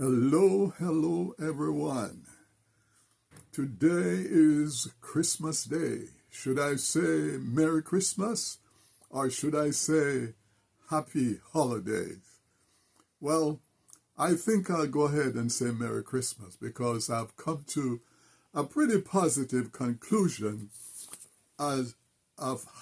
Hello, hello, everyone. Today is Christmas Day. Should I say Merry Christmas or should I say Happy Holidays? Well, I think I'll go ahead and say Merry Christmas because I've come to a pretty positive conclusion of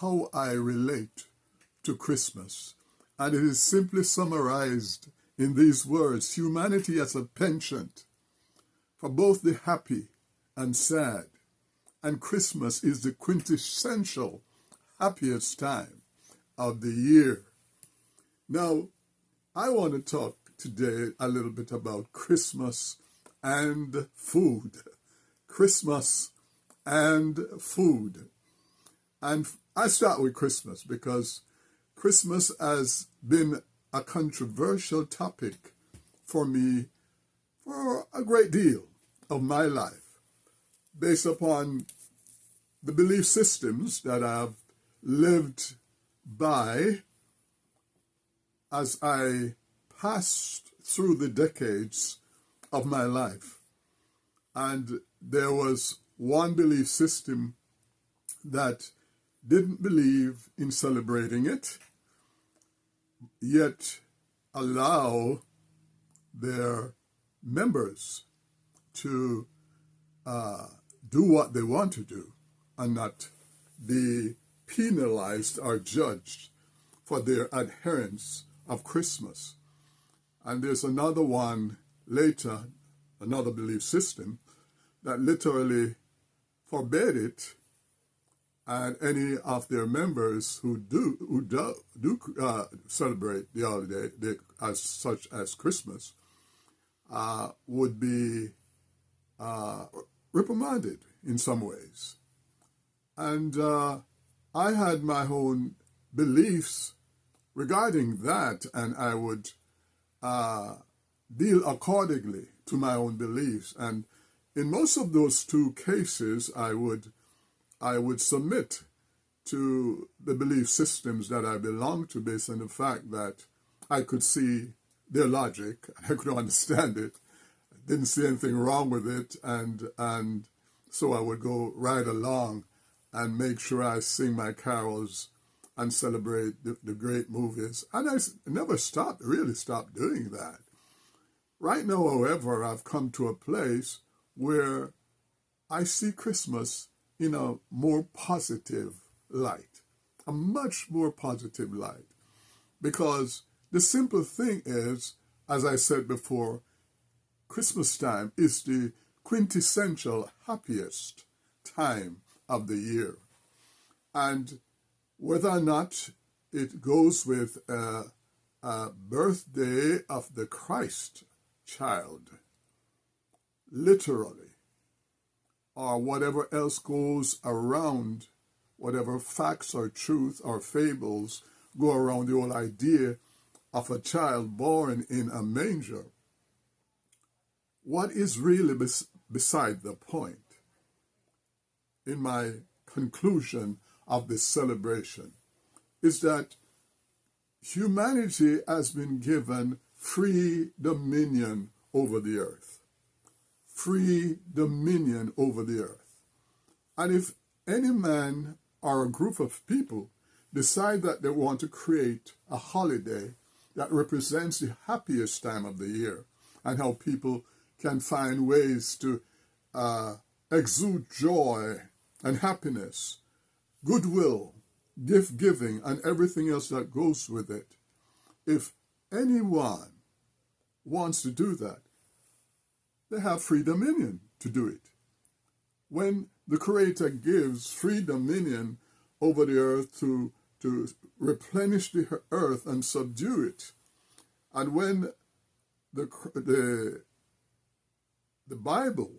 how I relate to Christmas. And it is simply summarized in these words: humanity as a penchant for both the happy and sad, and Christmas is the quintessential happiest time of the year. Now, I want to talk today a little bit about Christmas and food. Christmas and food. And I start with Christmas because Christmas has been a controversial topic for me for a great deal of my life, based upon the belief systems that I've lived by as I passed through the decades of my life. And there was one belief system that didn't believe in celebrating it, yet allow their members to do what they want to do and not be penalized or judged for their adherence of Christmas. And there's another one later, another belief system that literally forbade it, and any of their members who do celebrate the holiday, as such as Christmas, would be reprimanded in some ways. And I had my own beliefs regarding that, and I would deal accordingly to my own beliefs. And in most of those two cases, I would submit to the belief systems that I belong to based on the fact that I could see their logic, I could understand it, didn't see anything wrong with it, and so I would go right along and make sure I sing my carols and celebrate the great movies. And I never really stopped doing that. Right now, however, I've come to a place where I see Christmas in a more positive light, a much more positive light. Because the simple thing is, as I said before, Christmas time is the quintessential happiest time of the year. And whether or not it goes with a birthday of the Christ child, literally, or whatever else goes around, whatever facts or truth or fables go around the whole idea of a child born in a manger, what is really beside the point, in my conclusion of this celebration, is that humanity has been given free dominion over the earth. Free dominion over the earth. And if any man or a group of people decide that they want to create a holiday that represents the happiest time of the year and how people can find ways to exude joy and happiness, goodwill, gift giving, and everything else that goes with it, if anyone wants to do that, they have free dominion to do it. When the Creator gives free dominion over the earth to replenish the earth and subdue it, and when the Bible,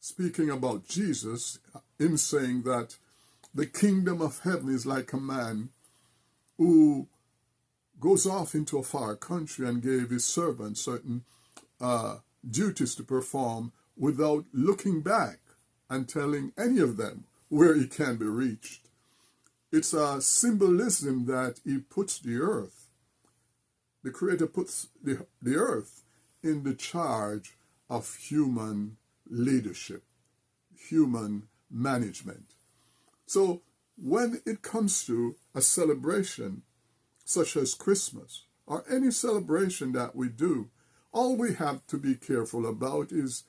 speaking about Jesus, him saying that the kingdom of heaven is like a man who goes off into a far country and gave his servants certain duties to perform without looking back and telling any of them where he can be reached. It's a symbolism that he puts the earth, the Creator puts the earth in the charge of human leadership, human management. So when it comes to a celebration such as Christmas or any celebration that we do, all we have to be careful about is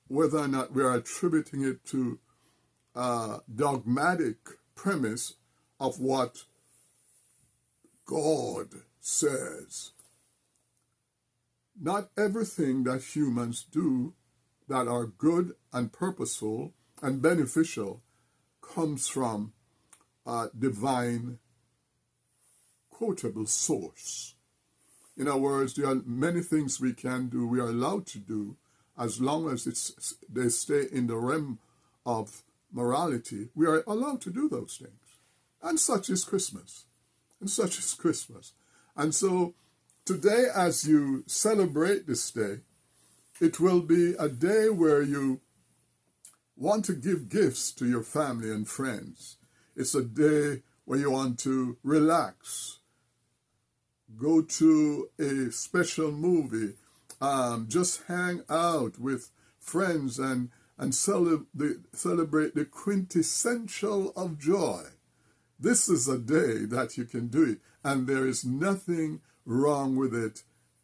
whether or not we are attributing it to a dogmatic premise of what God says. Not everything that humans do that are good and purposeful and beneficial comes from a divine quotable source. In other words, there are many things we can do, we are allowed to do, as long as they stay in the realm of morality. We are allowed to do those things. And such is Christmas. And such is Christmas. And so today, as you celebrate this day, it will be a day where you want to give gifts to your family and friends. It's a day where you want to relax, go to a special movie, just hang out with friends and celebrate the quintessential of joy. This is a day that you can do it, and there is nothing wrong with it,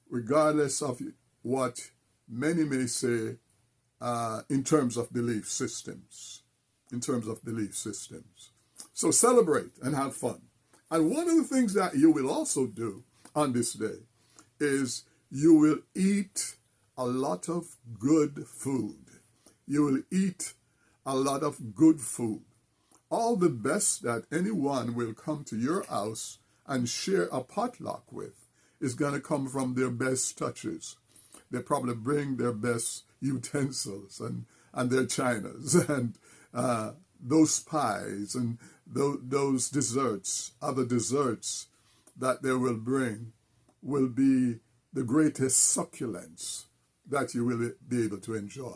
regardless of what many may say in terms of belief systems. In terms of belief systems. So celebrate and have fun. And one of the things that you will also do on this day is you will eat a lot of good food. You will eat a lot of good food. All the best that anyone will come to your house and share a potluck with is going to come from their best touches. They probably bring their best utensils and their chinas and those pies and those desserts, other desserts that they will bring will be the greatest succulence that you will be able to enjoy.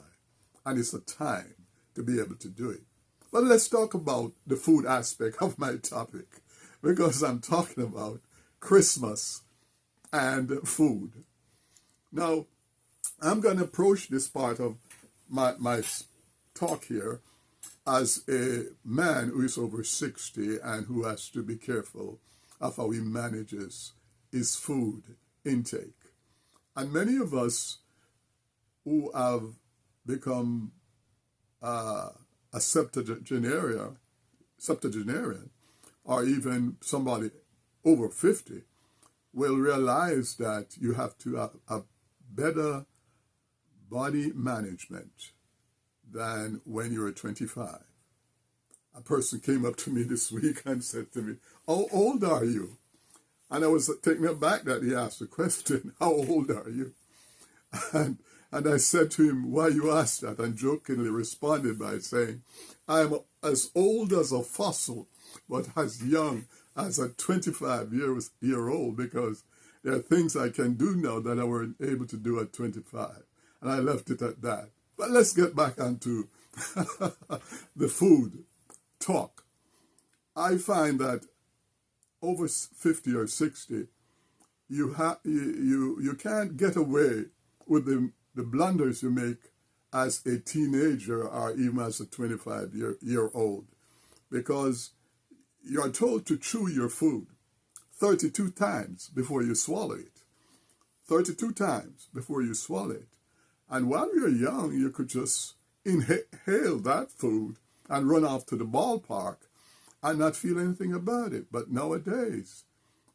And it's a time to be able to do it. But let's talk about the food aspect of my topic, because I'm talking about Christmas and food. Now, I'm going to approach this part of my talk here as a man who is over 60 and who has to be careful of how he manages his food intake. And many of us who have become a septuagenarian, or even somebody over 50, will realize that you have to have a better body management than when you were 25. A person came up to me this week and said to me, "How old are you?" And I was taken aback that he asked the question, "How old are you?" And I said to him, "Why you asked that?" And jokingly responded by saying, "I am as old as a fossil, but as young as a 25-year-old, because there are things I can do now that I weren't able to do at 25. And I left it at that. But let's get back onto the food talk. I find that over 50 or 60, you can't get away with the blunders you make as a teenager or even as a 25-year-old, because you're told to chew your food 32 times before you swallow it. 32 times before you swallow it. And while you're young, you could just inhale that food and run off to the ballpark and not feel anything about it. But nowadays,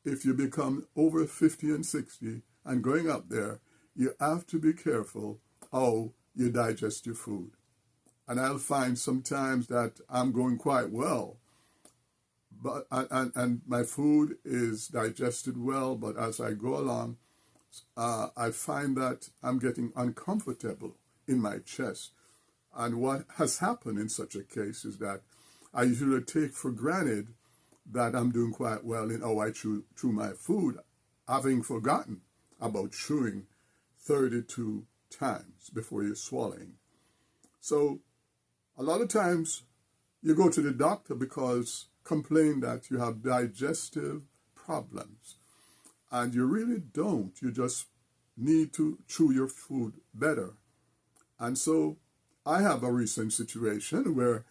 if you become over 50 and 60 and going up there, you have to be careful how you digest your food. And I'll find sometimes that I'm going quite well, but and my food is digested well, but as I go along, I find that I'm getting uncomfortable in my chest. And what has happened in such a case is that I usually take for granted that I'm doing quite well in how I chew my food, having forgotten about chewing 32 times before you're swallowing. So a lot of times you go to the doctor because complain that you have digestive problems. And you really don't. You just need to chew your food better. And so I have a recent situation where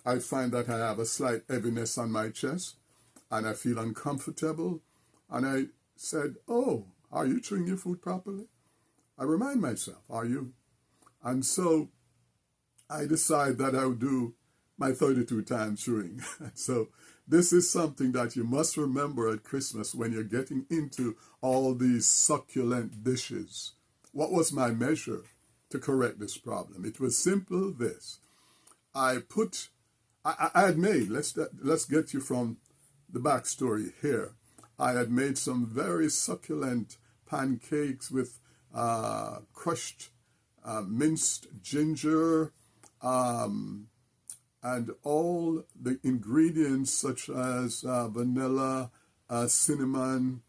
I find that I have a slight heaviness on my chest and I feel uncomfortable. And I said, "Oh, are you chewing your food properly?" I remind myself, "Are you?" And so I decide that I will do my 32 times chewing. So this is something that you must remember at Christmas when you're getting into all these succulent dishes. What was my measure to correct this problem? It was simple this. I had made, let's get you from the backstory here. I had made some very succulent pancakes with crushed minced ginger, and all the ingredients such as vanilla, cinnamon,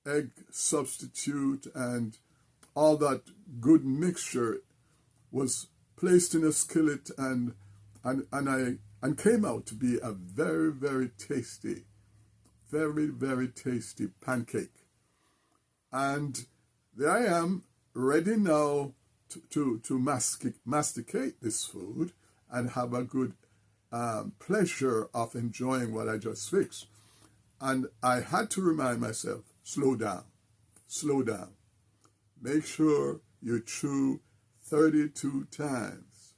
egg substitute, and all that good mixture was placed in a skillet and came out to be a very, very tasty pancake. And there I am, ready now to masticate this food and have a good pleasure of enjoying what I just fixed. And I had to remind myself, slow down. Make sure you chew 32 times.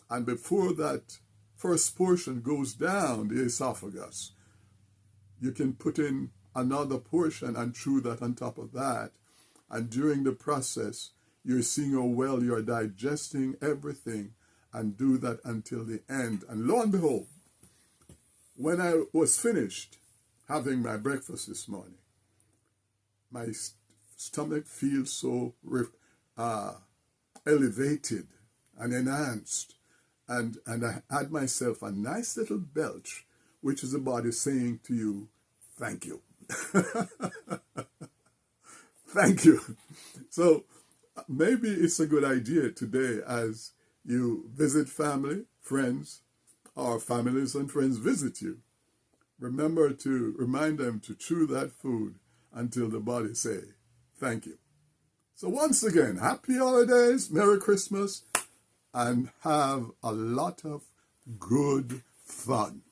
And before that first portion goes down the esophagus, you can put in another portion and chew that on top of that. And during the process, you're seeing how well you're digesting everything, and do that until the end. And lo and behold, when I was finished having my breakfast this morning, my stomach feels so elevated and enhanced. And I had myself a nice little belch, which is the body saying to you, thank you. Thank you. So maybe it's a good idea today as you visit family, friends, or families and friends visit you. Remember to remind them to chew that food until the body say, thank you. So once again, happy holidays, Merry Christmas, and have a lot of good fun.